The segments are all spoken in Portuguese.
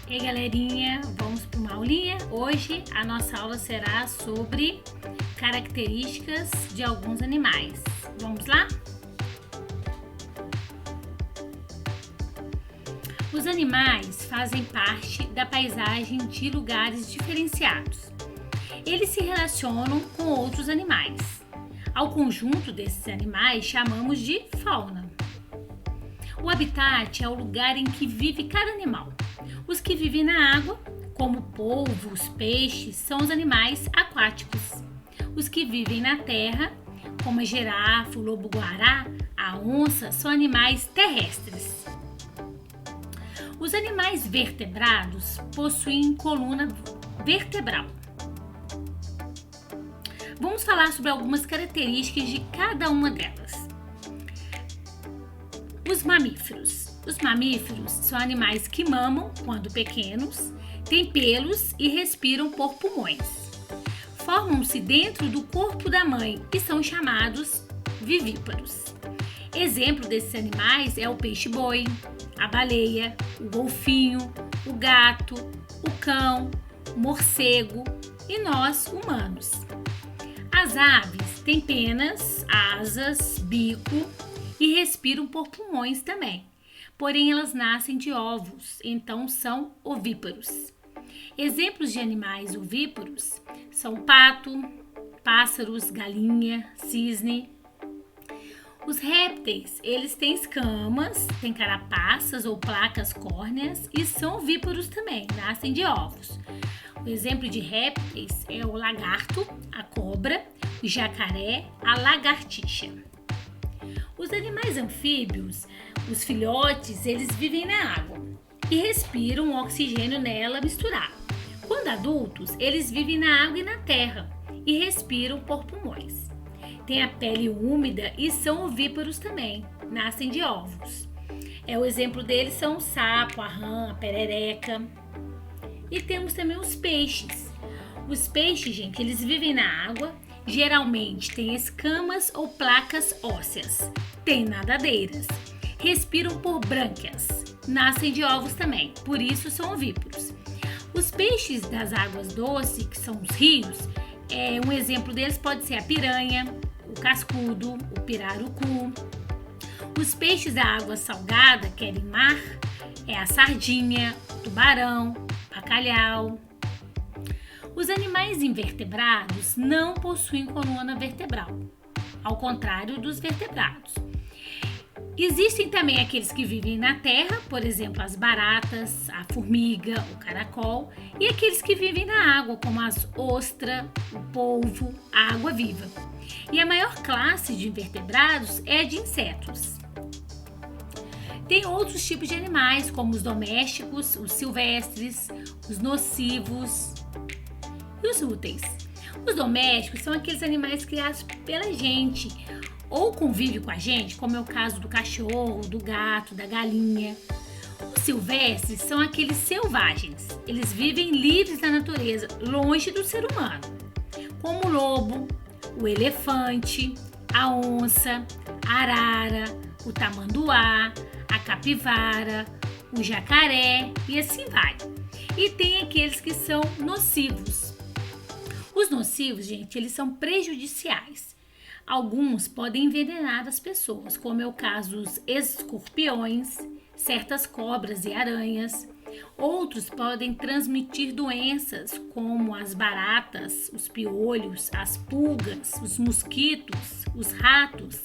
Ei galerinha, vamos para uma aulinha? Hoje a nossa aula será sobre características de alguns animais. Vamos lá? Os animais fazem parte da paisagem de lugares diferenciados. Eles se relacionam com outros animais. Ao conjunto desses animais chamamos de fauna. O habitat é o lugar em que vive cada animal. Os que vivem na água, como polvos, peixes, são os animais aquáticos. Os que vivem na terra, como a girafa, o lobo-guará, a onça, são animais terrestres. Os animais vertebrados possuem coluna vertebral. Vamos falar sobre algumas características de cada uma delas. Os mamíferos. Os mamíferos são animais que mamam quando pequenos, têm pelos e respiram por pulmões. Formam-se dentro do corpo da mãe e são chamados vivíparos. Exemplo desses animais é o peixe-boi, a baleia, o golfinho, o gato, o cão, o morcego e nós, humanos. As aves têm penas, asas, bico e respiram por pulmões também. Porém, elas nascem de ovos, então são ovíparos. Exemplos de animais ovíparos são pato, pássaros, galinha, cisne. Os répteis, eles têm escamas, têm carapaças ou placas córneas e são ovíparos também, nascem de ovos. O exemplo de répteis é o lagarto, a cobra, o jacaré, a lagartixa. Os animais anfíbios, os filhotes, eles vivem na água e respiram o oxigênio nela misturado. Quando adultos, eles vivem na água e na terra e respiram por pulmões. Têm a pele úmida e são ovíparos também, nascem de ovos. O exemplo deles são o sapo, a rã, a perereca. E temos também os peixes. Os peixes, gente, eles vivem na água, geralmente têm escamas ou placas ósseas, têm nadadeiras, respiram por brânquias, nascem de ovos também, por isso são ovíparos. Os peixes das águas doces, que são os rios, um exemplo deles pode ser a piranha, o cascudo, o pirarucu. Os peixes da água salgada, que é em mar, a sardinha, o tubarão, o bacalhau. Os animais invertebrados não possuem coluna vertebral, ao contrário dos vertebrados. Existem também aqueles que vivem na terra, por exemplo, as baratas, a formiga, o caracol, e aqueles que vivem na água, como as ostras, o polvo, a água-viva. E a maior classe de invertebrados é a de insetos. Tem outros tipos de animais, como os domésticos, os silvestres, os nocivos e os úteis. Os domésticos são aqueles animais criados pela gente ou convivem com a gente, como é o caso do cachorro, do gato, da galinha. Os silvestres são aqueles selvagens. Eles vivem livres na natureza, longe do ser humano, como o lobo, o elefante, a onça, a arara, o tamanduá, a capivara, o jacaré e assim vai. E tem aqueles que são nocivos. Os nocivos, gente, eles são prejudiciais. Alguns podem envenenar as pessoas, como é o caso dos escorpiões, certas cobras e aranhas. Outros podem transmitir doenças, como as baratas, os piolhos, as pulgas, os mosquitos, os ratos.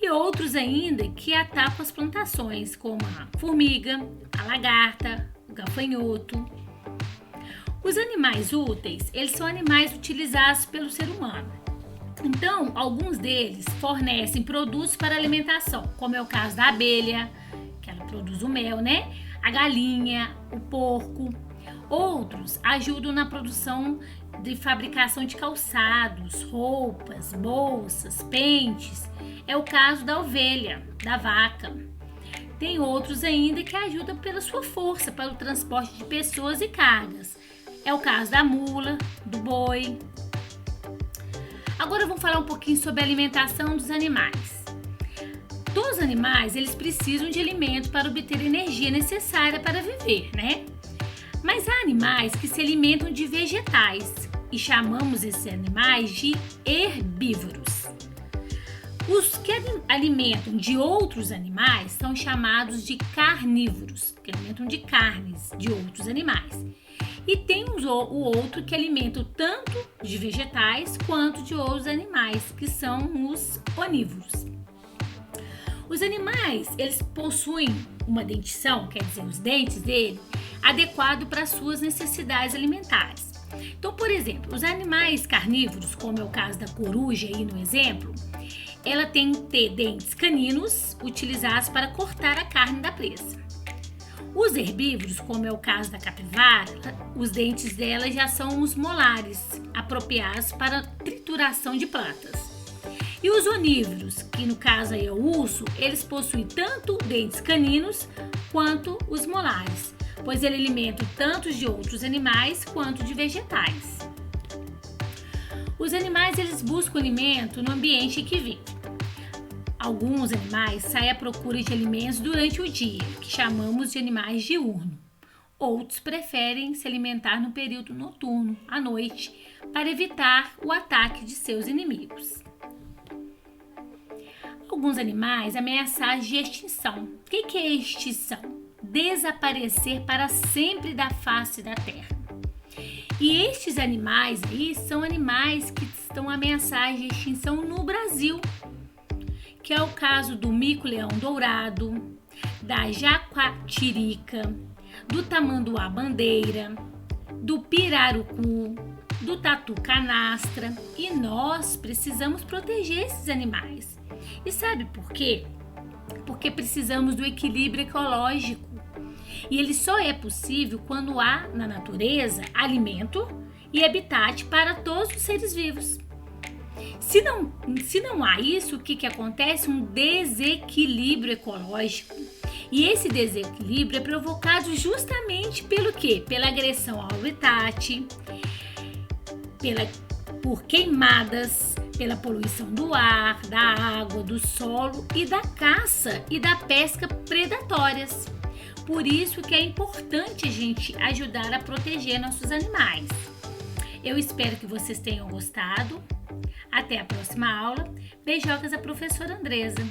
E outros ainda que atacam as plantações, como a formiga, a lagarta, o gafanhoto. Os animais úteis, eles são animais utilizados pelo ser humano. Então, alguns deles fornecem produtos para alimentação, como é o caso da abelha, que ela produz o mel, né? A galinha, o porco. Outros ajudam na produção de fabricação de calçados, roupas, bolsas, pentes. É o caso da ovelha, da vaca. Tem outros ainda que ajudam pela sua força para o transporte de pessoas e cargas. É o caso da mula, do boi. Agora vamos falar um pouquinho sobre a alimentação dos animais. Todos os animais, eles precisam de alimento para obter a energia necessária para viver, né? Mas há animais que se alimentam de vegetais e chamamos esses animais de herbívoros. Os que alimentam de outros animais são chamados de carnívoros, que alimentam de carnes de outros animais. E tem o outro que alimenta tanto de vegetais quanto de outros animais, que são os onívoros. Os animais, eles possuem uma dentição, quer dizer, os dentes dele, adequado para as suas necessidades alimentares. Então, por exemplo, os animais carnívoros, como é o caso da coruja aí no exemplo, ela tem que ter dentes caninos utilizados para cortar a carne da presa. Os herbívoros, como é o caso da capivara, os dentes dela já são os molares, apropriados para trituração de plantas. E os onívoros, que no caso aí é o urso, eles possuem tanto dentes caninos quanto os molares, pois ele alimenta tanto de outros animais quanto de vegetais. Os animais, eles buscam alimento no ambiente em que vivem. Alguns animais saem à procura de alimentos durante o dia, que chamamos de animais diurnos. Outros preferem se alimentar no período noturno, à noite, para evitar o ataque de seus inimigos. Alguns animais ameaçados de extinção. O que é extinção? Desaparecer para sempre da face da terra. E estes animais aí são animais que estão ameaçados de extinção no Brasil, que é o caso do mico-leão dourado, da jaguatirica, do tamanduá-bandeira, do pirarucu, do tatu-canastra, e nós precisamos proteger esses animais. E sabe por quê? Porque precisamos do equilíbrio ecológico. E ele só é possível quando há na natureza alimento e habitat para todos os seres vivos. Se não há isso, o que acontece? Um desequilíbrio ecológico. E esse desequilíbrio é provocado justamente pelo quê? Pela agressão ao habitat, por queimadas, pela poluição do ar, da água, do solo e da caça e da pesca predatórias. Por isso que é importante a gente ajudar a proteger nossos animais. Eu espero que vocês tenham gostado. Até a próxima aula. Beijocas, a professora Andresa.